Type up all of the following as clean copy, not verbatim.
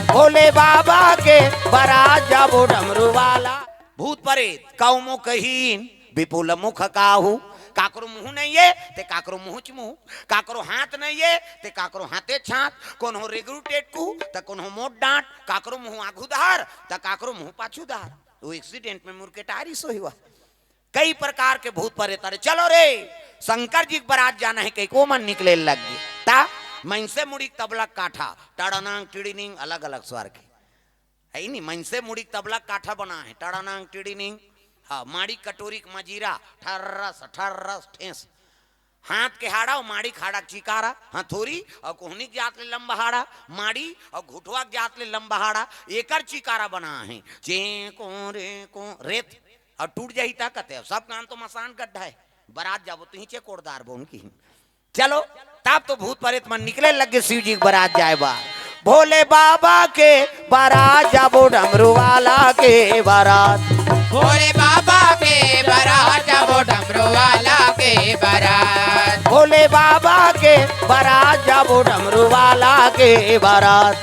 भोले बाबा के बारात जाबो डमरू वाला। भूत प्रेत कौमो कहीन विपुल मुख काहू, काकरो मुंह नहीं है ते काकरो मुंह च मुंह, काकरो हाथ नहीं है ते काकरो हाथे छात, कोन हो रेगरू टेटकू त कोन हो मोट डांट, काकरो मुंह आगू धार त काकरो मुंह पाछू धार। वो एक्सीडेंट में मुर्के टारी सो हुआ। कई प्रकार के भूत प्रेत। अरे चलो रे शंकर जी के बारात जाना है, कई को मन निकले लग गई ता मनसे मुड़ी तबला काठा टाड़ानांग टिड़ीनिंग अलग अलग स्वर के है नहीं। मनसे मुड़ी तबला काठा बना है टाड़ानांग टिड़ीनिंग। हाँ माड़ी कटोरी मजीरा ठर्रस ठर्रस ठेस, हाथ के हाड़ा और माड़ी खाड़ा चिकारा, हथोरी और कोहनी जात ले लंबा हाड़ा, माड़ी और घुटवा जात ले लंबा हाड़ा, एकर चिकारा बना है चे को रे को रेत और टूट जाही ताकत है। सब काम तो मसान गड्ढा है, बारात जाबो तो चे कोड़दार बोन की। चलो तब तो भूत प्रेत मन निकले लगे शिव जी बारात जाए बा। भोले बाबा के बारात जाबो डमरू वाला के बारात, भोले बाबा के बारात जाबो डमरू वाला के बारात, भोले बाबा के बारात जाबो डमरू वाला के बारात,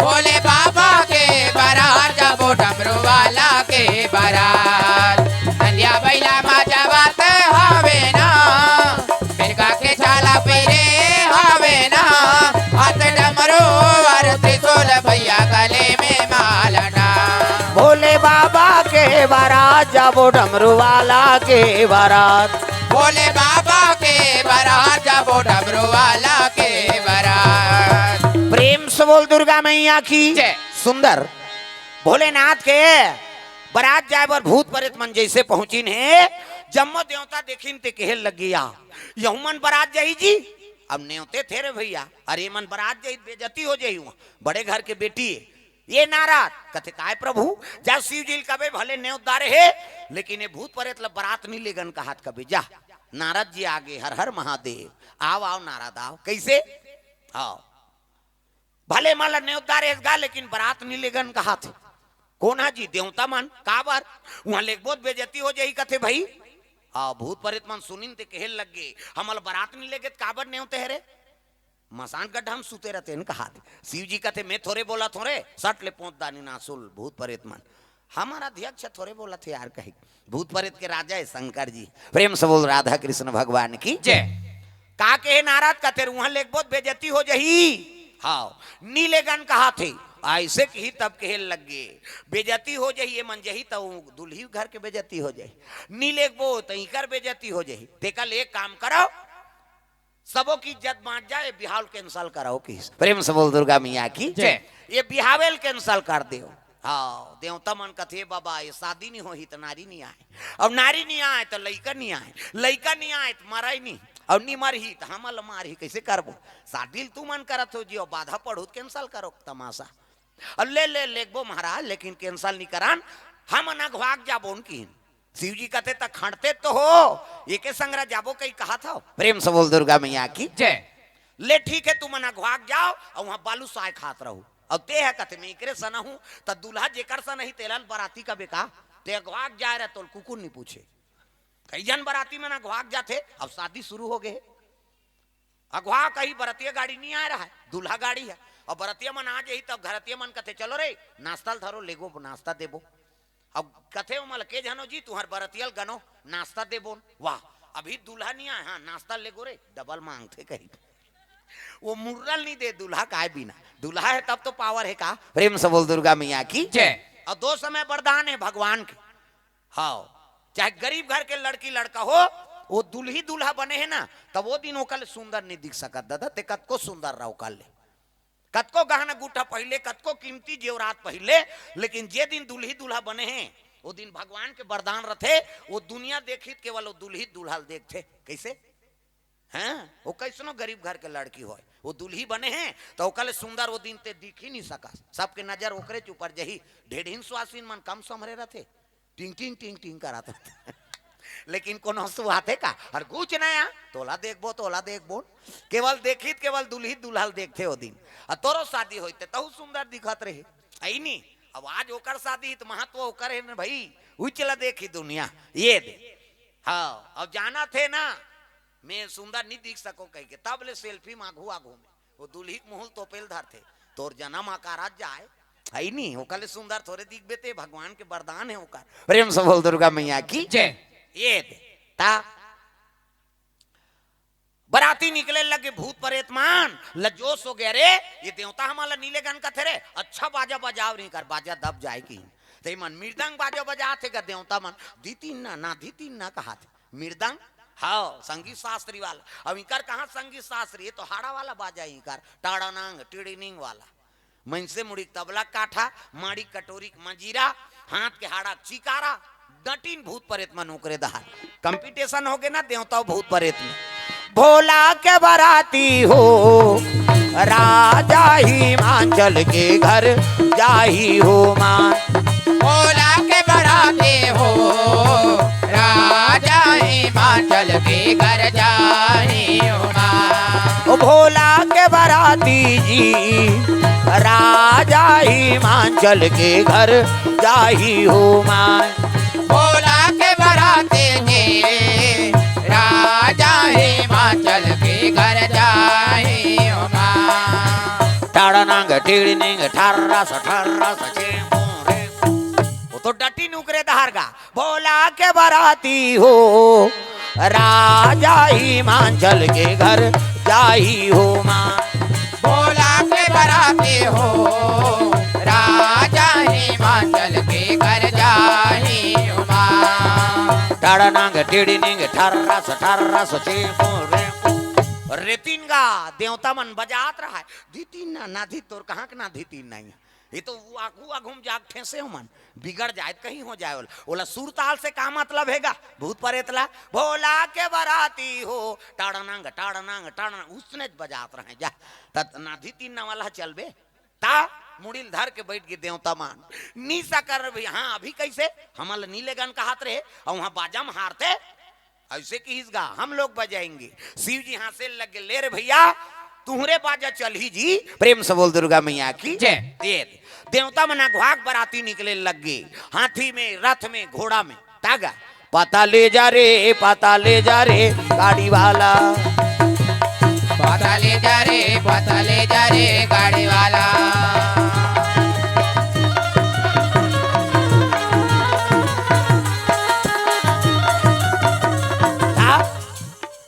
भोले बाबा के बारात जाबो डमरू वाला के बारात। संध्या बैला माचा बात हवे ना, मिर्गा के छाला पेरे हवे ना, हाथ डमरू और त्रिशूल भैया गले में मालना। भोले बाबा के बारात जाबो डमरू वाला के बारात, भोले बाबा के बारात जाबो डमरू वाला के बारात। प्रेम से बोल दुर्गा मैया की जय। सुंदर भोलेनाथ के बारात जाए पर भूत प्रेत मन जैसे पहुंचिन है, जम्मो देवता देखिन ते कहे लग गया यहू मन बारात जाई जी। अब न्योते थे रे भैया, अरे मन बारात जाई बेजती हो जाई, बड़े घर के बेटी ये नाराज कथे काय प्रभु जा शिव जी कबे भले न्योतदारे है, लेकिन ये भूत प्रेत ला बारात नहीं लेगन कहात कभी जा। नारद जी आगे हर हर महादेव आओ आओ नारद आओ, कैसे आओ भले माला न्योतदारे गा लेकिन बारात नहीं लेगन कहा थे। कोना जी देवता मन काबर वहां लेक बहुत बेजती हो जाई कथे भाई। हाँ भूत प्रेत मन सुनिन ते कहे लग गए हमल बारात नहीं लेगे काबर न्योते है रे, मसान गड्ढा हम सुते रहते हैं कहा। शिव जी कहते मैं थोड़े बोला थोड़े सट ले पहुंच दानी नासुल। भूत प्रेत मन हमारा अध्यक्ष थोड़े बोला थे यार कहे। भूत प्रेत के राजा है शंकर जी, प्रेम से बोल राधा कृष्ण भगवान की जय। का के नाराज कहते वहां लेक बहुत बेजती हो जही। हाँ नीले गन कहा थे ऐसे ही तब कहे लग गए बेजती हो जाही ये मन जही तो दुल्ही घर के बेजती हो जाही, नीले बो तई कर बेजती हो जाही। देखल एक काम करो सबों की इज्जत बांट जाए, बिहाव कैंसल कराओ की। प्रेम से बोल दुर्गा मैया की जय। ये बिहावेल कैंसल कर दो। हाँ देवता मन कथे बाबा ये शादी नहीं हो तो नारी नहीं आए, अब नारी नहीं आए तो लड़का नहीं आए, लड़का नहीं आए तो मारा ही नहीं, और नहीं मर ही तो हम मार ही कैसे करबो। शादी तू मन करत हो जियो बाधा पढ़ो कैंसल करो तमाशा और ले ले लेगबो महाराज, लेकिन कैंसल नहीं करान हम ना घाग जाबो उनकी। शिव जी कहते तक खड़ते तो हो ये के संग्रह जाबो कहीं कहा था। प्रेम से बोल दुर्गा मैया की जय। ले ठीक है तू मना घाग जाओ और वहां बालू साय खात रहो। अब ते है कहते मैं एकरे सना हूं तो दूल्हा जेकर सा नहीं तेलन बराती का बेका ते घाग जा रहा तो कुकुर नहीं पूछे। कई जन बराती में ना घाग जाते, अब शादी शुरू हो गए अगवा कहीं बरतिया गाड़ी नहीं आ रहा है, दूल्हा गाड़ी है और बरतिया मन आ जाही तब घरतिया मन कहते चलो रे नाश्ता धरो लेगो नाश्ता देबो। अब कथे मल के जानो जी तुहार बरतियल गनो नाश्ता देबो। वाह अभी दूल्हा नहीं आया, हाँ नाश्ता लेगो रे डबल मांगते कहीं। वो मुर्रल नहीं दे दूल्हा काय बिना, दूल्हा है तब तो पावर है का। प्रेम से बोल दुर्गा मैया की जय। और दो समय वरदान है भगवान के। हाँ चाहे गरीब घर के लड़की लड़का हो वो दुल्ही दूल्हा बने है ना तब वो दिन ओकल सुंदर नहीं दिख सकत दादा ते कतको सुंदर रहो कल ले, कतको गहना गुटा पहले कतको कीमती जेवरात पहले, लेकिन जे दिन दुल्ही दूल्हा बने हैं वो दिन भगवान के वरदान रथे। वो दुनिया देखी केवल वो दुल्ही दूल्हा देखते कैसे हैं। वो कैसनो गरीब घर के लड़की हो वो दुल्ही बने हैं तो कल सुंदर वो दिन ते दिख ही नहीं सका। सबके नजर ओकरे ऊपर जही ढेढ़ीन सुहासिन मन कम समरे रथे टिंग टिंग टिंग टिंग कराते लेकिन कोनो सुहाते का और कुछ नया तोला देखबो केवल देखित केवल दुल्ही दुल्हा देखते हो दिन और तोरो शादी होते तहु सुंदर दिखत रहे आई नहीं। अब आज ओकर शादी तो महत्व ओकर है ना भाई, उचला देखी दुनिया ये दे। हाँ अब जाना थे ना मैं सुंदर नहीं दिख सको कह के तब ले सेल्फी मांगू आगू में वो दुल्ही मुहल तोपेल धर थे तोर जन्म आकार जाए है नहीं होकले सुंदर थोड़े दिख बेते भगवान के वरदान है होकर प्रेम से बोल दुर्गा मैया की जय। ये दे ता बराती निकले लगे भूत प्रेतमान लजोस हो गया रे ये देवता हमारा नीले गन का थे रे अच्छा बाजा बजाव नहीं कर बाजा दब जाएगी ते मन मृदंग बाजा बजा थे का देवता मन धी तीन ना कहा थे मृदंग हाँ संगीत शास्त्री वाला अब इनकर कहाँ संगीत शास्त्री ये तो हाड़ा वाला बाजा इनकर टाड़ानांग टिड़िनिंग वाला मन से मुड़ी तबला काठा माड़ी कटोरी मंजीरा हाथ के हाड़ा चिकारा डटीन भूत प्रेत मन उकरे दहार कंपटीशन हो गए ना देवता भूत प्रेत में भोला के बराती हो राजा हिमाचल के घर जाही हो मान भोला के बराती हो राजा हिमाचल के घर जाही हो मान भोला के बराती जी राजा हिमाचल के घर जाही हो मान भोला के बराती जी राजा हिमाचल के घर जाही हो मान टाड़ानांग टिड़िनिंग ठर्रा चे मोरे वो तो डटी नुकरे दहारगा भोला के बराती हो राजा हिमाचल के घर जाही हो मान भोला के बराती हो राजा हिमाचल के घर जाही हो मान टाड़ानांग टिड़िनिंग ठर्रा चे मोरे रेतीन गा देवता मन बजात रहा है धीतीन ना धी तोर कहाँ के ना धीतीन नहीं है ये तो आगू आगूम जाग ठेसे हो मन बिगड़ जाए कहीं हो जाए बोला सुर ताल से का मतलब हैगा भूत परेतला भोला के बराती हो टाड़ानांग उसने बजात रहे जा ना धीतीन ना वाला चलबे ता मुड़िल धर के बैठ गए देवता मान नीसा कर भाई हाँ अभी कैसे हमारे नीले गन का हाथ रहे और वहां बाजा में हारते ऐसे की हिस्गा हम लोग बजाएंगे शिव जी हाथ लग ले रे भैया तुहरे बाजा चल ही जी प्रेम से बोल दुर्गा मैया की जय। देवता मना घाक बराती निकले लग गए हाथी में रथ में घोड़ा में तागा पता ले जा रे गाड़ी वाला पता ले जा रे गाड़ी वाला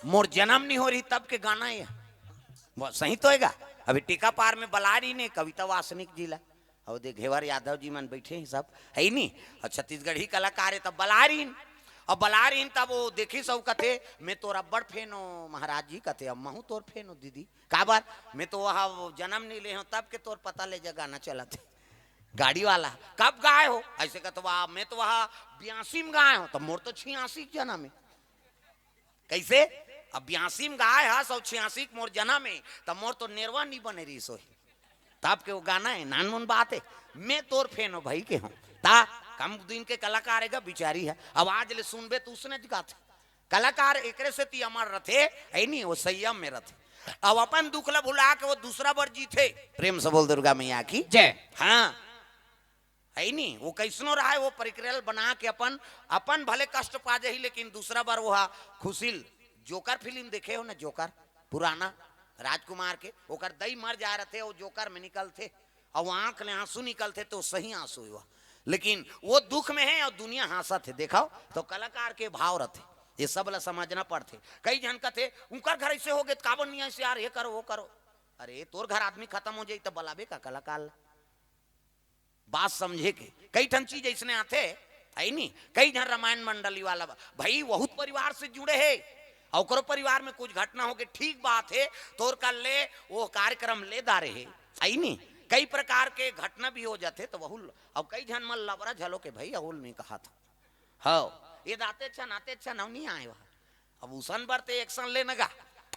मोर जन्म नहीं हो रही तब के गाना है सही तो हैगा अभी टीका पार में बलारी ने कविता वासनिक जिला और दे घेवर यादव जी मन बैठे हैं सब है नहीं और छत्तीसगढ़ी कलाकार है तब बलारीन और बलारीन तब वो देखी सब कथे मैं तो रबड़ फेन हो महाराज जी कथे अब महू तोर फेन हो दीदी का बार मैं तो वहाँ जन्म नहीं ले हूँ तब के तोर पता ले जा गाना चला थे गाड़ी वाला कब गाय हो ऐसे कहते मैं तो वहाँ 82 में गाय हूँ तो मोर तो 86 जन्म है कैसे अब 82 में गाय है 186 मोर जना में तब मोर तो निर्वा नहीं बने रही सोई तब के वो गाना है नानमुन बात है मैं तोर फेन हो भाई के हूँ ता कम दिन के कलाकार है बिचारी है अब आज ले सुनबे तो उसने गाते कलाकार एकरे से ती अमर रथे है नहीं वो संयम में रथे अब अपन दुखला भुला के वो दूसरा बार जीते प्रेम से बोल दुर्गा मैया की जय। हाँ है नहीं वो कैसनो रहा है वो परिक्रल बना के अपन भले कष्ट पा जाही लेकिन दूसरा बार वो खुशिल जोकर फिल्म देखे हो ना जोकर पुराना राजकुमार के ओकर दई मर जा रहे थे वो जोकर में निकलते और आंख में आंसू निकलते तो सही आंसू हुआ लेकिन वो दुख में है और दुनिया हंसा थे देखाओ तो कलाकार के भाव रहते ये सब ला समझना पड़ते कई जन का थे उनका घर ऐसे हो गए काबन नहीं ऐसे यार ये करो वो करो अरे तोर घर आदमी खत्म हो जाए तो बलाबे का कलाकार बात समझे के कई ठन चीज ऐसने आते है नहीं कई जन रामायण मंडली वाला भाई बहुत परिवार से जुड़े है और परिवार में कुछ घटना हो गई ठीक बात है तोर कर ले वो कार्यक्रम ले दारे है आई नहीं कई प्रकार के घटना भी हो जाते तो बहुल अब कई जन मन लबरा झलो के भाई अहुल नहीं कहा था हाँ ये दाते अच्छा नाते अच्छा नहीं आए वहां अब उसन बरते एक्शन लेने का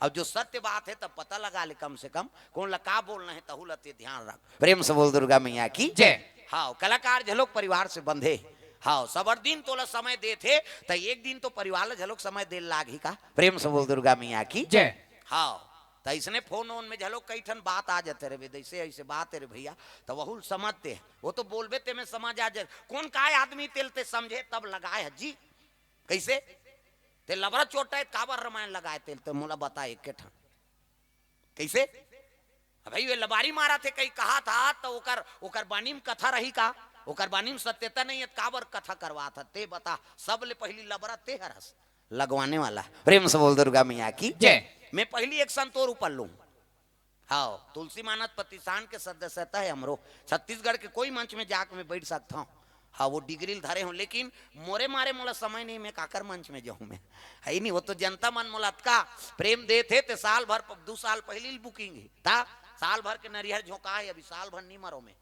अब जो सत्य बात है तब पता लगा ले कम से कम कौन लका बोलना है तहुल ध्यान रख प्रेम से बोल दुर्गा मैया की जय। हाँ कलाकार झलोक परिवार से बंधे हाँ सबर दिन तोला समय दे थे तो एक दिन तो परिवार झलोक समय दे लाग ही का प्रेम से बोल दुर्गा मैया की जय। हाँ तो इसने फोन ओन में झलोक कई ठन बात आ जाते रे ऐसे ऐसे बात है रे भैया तो वहुल समझते हैं वो तो बोलबे ते में समझ आ जाए कौन काय आदमी तेलते समझे तब लगाए है जी कैसे ते लबरा चोटा काबर रामायण लगाए तेल तो मोला बता एक के ठन कैसे भाई वे लबारी मारा थे कहीं कहा था तो ओकर बानी में कथा रही का, ओकर बानी में सत्यता नहीं है काबर कथा करवा था ते बता। सब ले पहली लबरा ते हरस लगवाने वाला। प्रेम से बोल दुर्गा मैया की जय। मैं पहली एक संतोर ऊपर लूं। हाँ तुलसी मानस प्रतिष्ठान के सदस्यता है हमरो, छत्तीसगढ़ के कोई मंच में जाकर मैं बैठ सकता हूँ। हाँ वो डिग्री धरे हूँ, लेकिन मोरे मारे मोला समय नहीं मैं काकर मंच में जाऊँ मैं, है नहीं। वो तो जनता मन मोला का प्रेम दे थे ते साल भर 2 साल पहले बुकिंग ही था, साल भर के नरिहर झोंका है अभी साल भर नहीं मरो में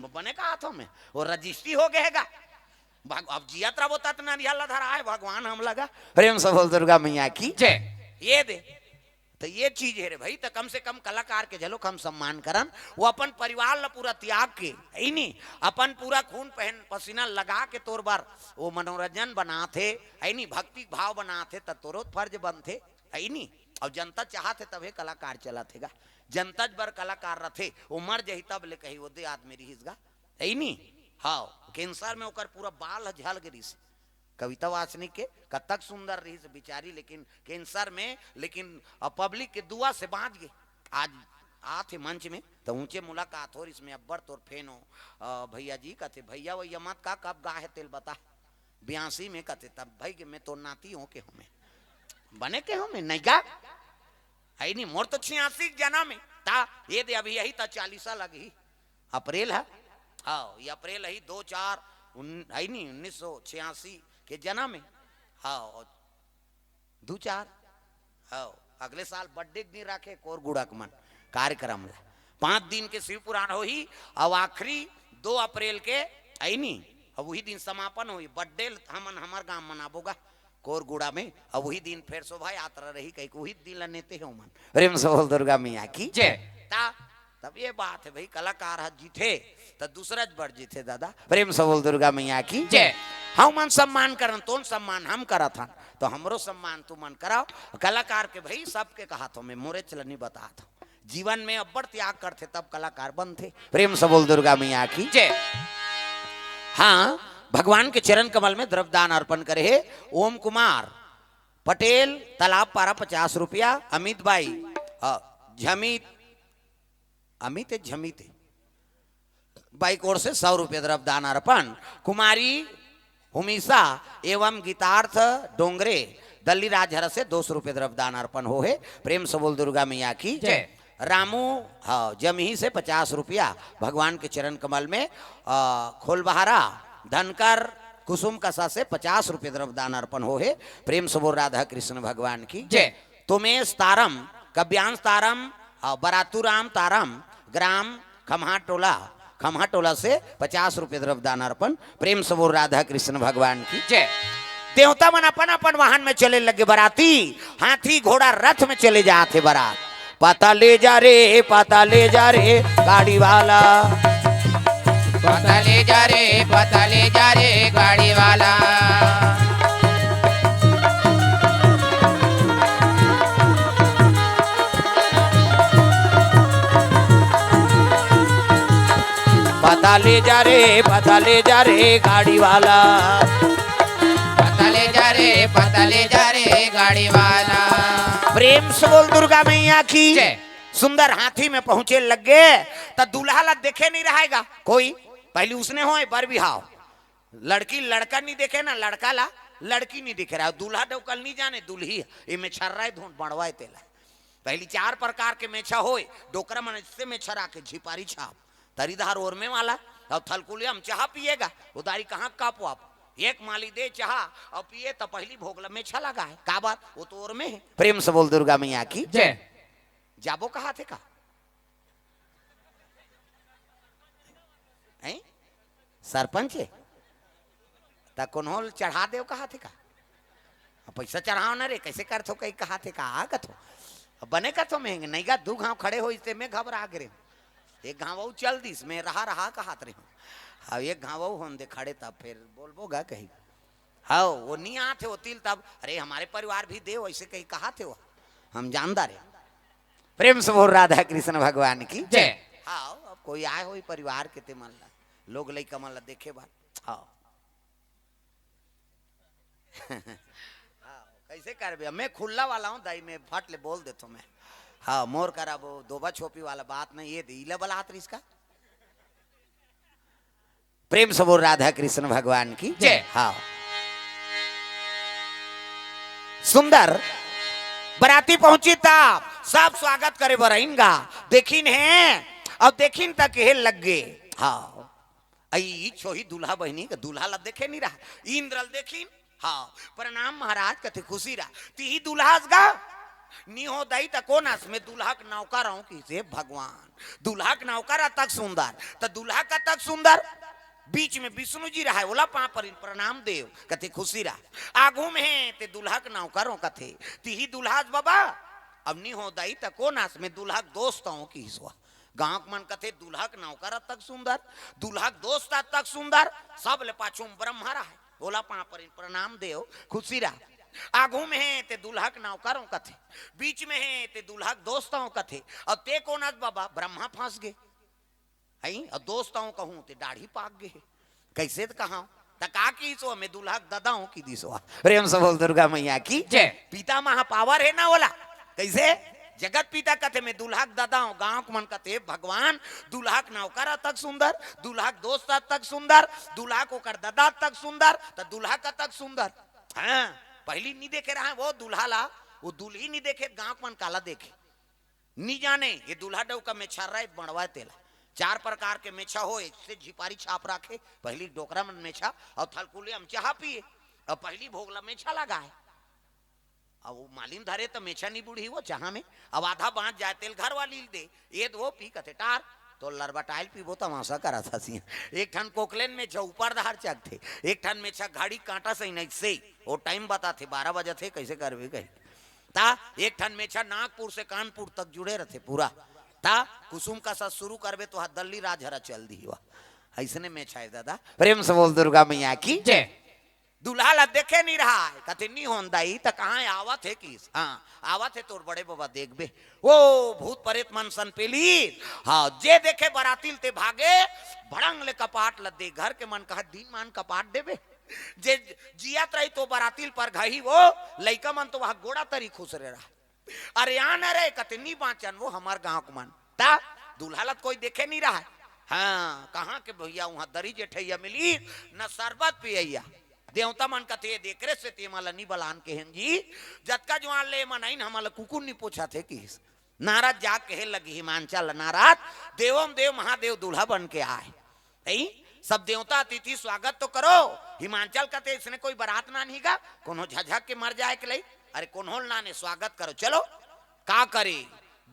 बने का हाथों में वो रजिस्ट्री हो गएगा। अब जियत रहो तत नरिहर धरा है भगवान हम लगा। प्रेम से बोल दुर्गा मैया की जय। ये दे तो ये चीज है रे भाई, तो कम से कम कलाकार के झलोक हम सम्मान करन। वो अपन परिवार ला पूरा त्याग के है नहीं, अपन पूरा खून पहन पसीना लगा के तोर बार वो मनोरंजन बनाते है नहीं, भक्ति भाव बनाते तो तोरो फर्ज बनते है नहीं। और जनता चाहते तबे कलाकार चला थेगा, जनता बर कलाकार रथे वो मर जही तब ले कही वो दे आदमी रहीसगा है नहीं। हाँ कैंसर में ओकर पूरा बाल झल गिरी से कविता वासनिक के कतक सुंदर रही से बिचारी, लेकिन कैंसर में लेकिन पब्लिक के दुआ से बाँच गए। आज आते मंच में तो ऊंचे मुलाकात हो इसमें अब्बर तोर फेन हो भैया जी कहते भैया वैया मत का कब गा है तेल बता 82 में कहते तब भाई के मैं तो नाती हूँ के हमें बने के हमें नहीं गा है नहीं मोर तो 86 जना में ता ये दे अभी यही था 40 लगी अप्रैल है। हाँ ये अप्रैल है 2-4 है नहीं 1986 के जना में। हाँ 2-4 हाँ अगले साल बर्थडे नहीं रखे कोर गुड़क मन कार्यक्रम 5 दिन के शिव पुराण हो ही अब आखिरी 2 अप्रैल के आई नहीं अब वही दिन समापन हुई बर्थडे हमन हमार गांव मनाबोगा कोरगुड़ा में। अब वही दिन फिर शोभा यात्रा रही कहीं वही दिन लेते हैं मन। प्रेम से बोल दुर्गा मैया की जय। तब ये बात है भाई कलाकार जीते तो दूसरा बढ़ जीते दादा। प्रेम से बोल दुर्गा मैया की जय। हम मन सम्मान करन तो सम्मान हम करा था तो हमरो सम्मान तू मन कराओ। कलाकार के भाई सबके कहा था मैं मोरे चलनी बता था जीवन में अब्बड़ त्याग करते तब कलाकार बनते। प्रेम से बोल दुर्गा मैया की जय। हाँ भगवान के चरण कमल में द्रव्यदान अर्पण करे है ओम कुमार पटेल तालाब पारा 50 रुपया, अमित भाई झमित अमित झमित बाई कोर से 100 रुपये द्रव्यदान अर्पण, कुमारी हुमीसा एवं गीतार्थ डोंगरे दल्ली राजहर से 200 रुपये द्रव्यदान अर्पण हो है। प्रेम से बोल दुर्गा मैया की जय। रामू हाँ जमही से 50 रुपया भगवान के चरण कमल में, खोलबहारा धनकर कुसुम कसा से 50 रुपये द्रव्यदान अर्पण हो है। प्रेम से बोल राधा कृष्ण भगवान की जय। तुमेश तारम कव्यांश तारम बरातुराम तारम ग्राम खमहा टोला से 50 रुपये द्रव्यदान अर्पण। प्रेम से बोल राधा कृष्ण भगवान की जय। देवता मन अपन अपन वाहन में चले लगे बराती, हाथी घोड़ा रथ में चले जाते बारात। पता ले जा रे गाड़ी वाला, पता ले जा रे गाड़ी वाला। पता ले जा रे गाड़ी वाला, पता ले जा रे गाड़ी वाला। प्रेम से बोल दुर्गा मैया की जय। सुंदर हाथी में पहुंचे लगे तो दूल्हा ला देखे नहीं रहेगा कोई, पहले उसने हो बर बिहाव लड़की लड़का नहीं देखे ना लड़का ला लड़की नहीं दिख रहा, दूल्हा डोकल नहीं जाने दुल्ही इमे छर्रा धून बड़वाए तेला। पहली 4 प्रकार के मेछा होए डोकरा मन से मेछा राके झिपारी छाप तरीधार ओर में वाला और थलकुलिया हम चाह पिएगा उदारी कहाँ कापो आप एक माली दे चाह और पिए तो पहली भोगला मेछा लगा है का बात वो तो और में है। प्रेम से बोल दुर्गा मैया की जय। जाबो कहा थे का हैं सरपंच ता कौन चढ़ा दे कहा थे का पैसा चढ़ाओ ना रे कैसे कर थो कहीं कहा थे का कथो बने कथो महंगे नहीं गा 2 घाव खड़े हो इससे मैं घबरा गिरे एक घाव चल दिस मैं रहा कहात रही हूँ हाँ एक घाव हम दे खड़े तब फिर बोलबोगा कहीं हाँ वो नहीं आते हो तिल तब अरे हमारे परिवार भी दे वैसे कहीं कहा थे वो हम जानदार है। प्रेम से बोल राधा कृष्ण भगवान की जय। हाँ अब कोई आए हो परिवार के ते मन ला लोग लई कमल ला देखे बात हाँ कैसे कर मैं खुला वाला हूँ दाई में फट ले बोल देता मैं हाँ मोर करा वो दोबा छोपी वाला बात नहीं ये दिला बलात इसका प्रेम से बोल राधा कृष्ण भगवान की जय। हाँ सुंदर बराती पहुंची था सब स्वागत करे बरइनगा देखिन है अब देखिन तक हे लग गए हाँ आई छोही दूल्हा बहनी का दूल्हा ला देखे नहीं रहा इंद्रल देखिन हाँ प्रणाम महाराज कथे खुशी रहा ती दूल्हास गा नी हो दई त कोनास में दूल्हा के नौकर हूं कि से भगवान दूल्हा के नौकर तक सुंदर त दूल्हा का तक सुंदर बीच में विष्णु जी रहा है बोला पा पर प्रणाम देव कथे खुशी रहा आगू में है ते दूल्हा के नौकरों कथे ती दूल्हास बाबा अब नी हो दई त कोनास में दूल्हा के दोस्त हूं कि ईसवा गांव मन कथे दूल्हा के नौकर तक सुंदर दूल्हा के दोस्त तक सुंदर सब ले पाछू ब्रह्मा रहा है बोला पा पर प्रणाम देव खुशी रहा आगू में है ते दूल्हा के नौकरों कथे बीच में है ते दूल्हा के दोस्तों कथे और ते कोनास बाबा ब्रह्मा फंस गए हई और दोस्तों कहूं ते दाढ़ी पाक गए कैसे कहा तका की सो मैं दूल्हा के दादा हूं की दिसवा प्रेम से बोल दुर्गा मैया की जय। पिता महापावर है ना बोला कैसे जगत पिता कथे में दूल्हा के दादा हूं गांव के मन कथे भगवान दूल्हा के नौकर तक सुंदर दूल्हा के दोस्त तक सुंदर दूल्हा को कर दादा तक सुंदर तो दूल्हा का तक सुंदर हाँ पहली नहीं देखे रहा वो दूल्हा ला वो दूल्ही नहीं देखे गांव मन काला देखे नहीं जाने ये दूल्हा डव का मेछा रहा है बड़वा तेला चार प्रकार के मेछा हो एक से झिपारी छाप रखे पहली डोकरा में मेछा और थलकुले हम चाह पिए और पहली भोगला मेछा लगा है अब वो मालिन धरे तो मेछा नहीं बुढ़ी वो चाह में अब आधा बांध जाए तेल घर वाली दे ये वो पी कथे टार तो लरबटाइल पीबो तमाशा करा था सी एक ठन कोकलेन में छ ऊपर धार चक थे एक ठन में छ घाड़ी कांटा सही नहीं से वो टाइम बता थे 12 बजे थे कैसे करवे कही ता एक ठन में छ नागपुर से कानपुर तक जुड़े रहे पूरा ता कुसुम का साथ शुरू करबे तो दल्ली राजहरा चल दी हुआ ऐसने में छाए दादा प्रेम से बोल दुर्गा मैया की जय। दूल्हा ला देखे नहीं रहा है कथे नहीं होन दाई त कहाँ आवत है किस हाँ आवत है तोर बड़े बाबा देखबे ओ भूत प्रेत मन सन पेली हाँ जे देखे बरातिल ते भागे भड़ंग ले कपाट लदे घर के मन कहा दिन मान कपाट देबे जे जियात रही तो बरातिल पर घही वो लइका मन तो वहां गोड़ा तरी खुश रहा अरे आन रे कथे नहीं बाँचन वो हमार गांव के मन ता दूल्हा ला कोई देखे नहीं रहा है हाँ कहाँ के भैया वहां दरी जेठैया मिली न शरबत पियैया देवता मन कथे देखरे से ते माला नी बलान के हैं जी जतका जवान ले मनाइन हमारा कुकुर नहीं पूछा थे कि नाराज जाग कहे लगी हिमांचल नाराज देवम देव महादेव दूल्हा बन के आए नहीं सब देवता अतिथि स्वागत तो करो हिमांचल कथे इसने कोई बारात ना नहीं का कोनो झझक के मर जाए के लिए अरे कोनहोल ना ने स्वागत करो चलो का करे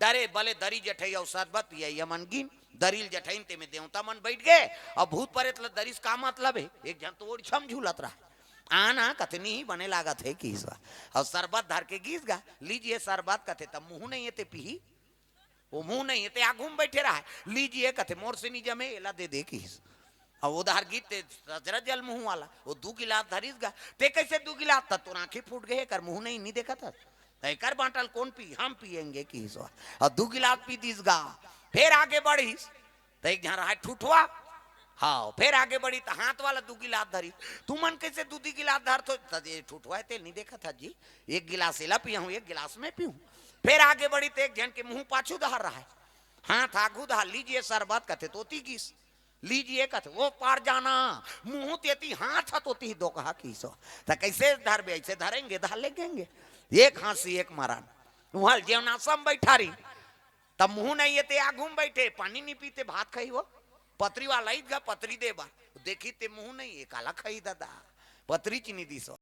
डरे बले दरी जठई और शरबत पिया मन गिन दरील जठईन ते में देवता मन बैठ गए और भूत प्रेत दरिस का मतलब है एक जन तो ओड़ी छम झूलत रहा आना कथनी ही बने लागत है कि और शरबत धर के गीस गा लीजिए शरबत कथे तब मुंह नहीं है पी वो मुंह नहीं है आगू में बैठे रहा है लीजिए कथे मोर से नहीं जमे एला दे दे किस और उधार गीत जल मुंह वाला वो 2 गिलास धरीस गा ते कैसे 2 गिलास था तो आंखें फूट गए कर मुंह नहीं देखा था कर बांटल कौन पी हम पियेंगे कि और 2 गिलास पी दीस गा फिर आगे बढ़ीस तो एक जहाँ रहा ठुठवा हाँ फिर आगे बढ़ी तो हाथ वाला 2 गिलास धरी तू मन कैसे 2 गिलास धर तो ठुठवा तेल नहीं देखा था जी 1 गिलास एला पिया हूँ 1 गिलास में पीऊँ फिर आगे बढ़ी तो एक जन के मुंह पाछू धर रहा है हाथ आगू धर लीजिए शरबत कथे तोती किस लीजिए कथे वो पार जाना मुंह तेती हाथ तोती दो कहा की सो तो कैसे धर बे ऐसे धरेंगे धर लेंगे एक हाथी एक मरण वहां जेवनासम बैठा रही तब मुंह नहीं ये आगू में बैठे पानी नहीं पीते भात खाई वो पत्री वाला ही पत्री देबा देखी ते मुंह नहीं ये काला खाई दादा पत्री चीनी दी सो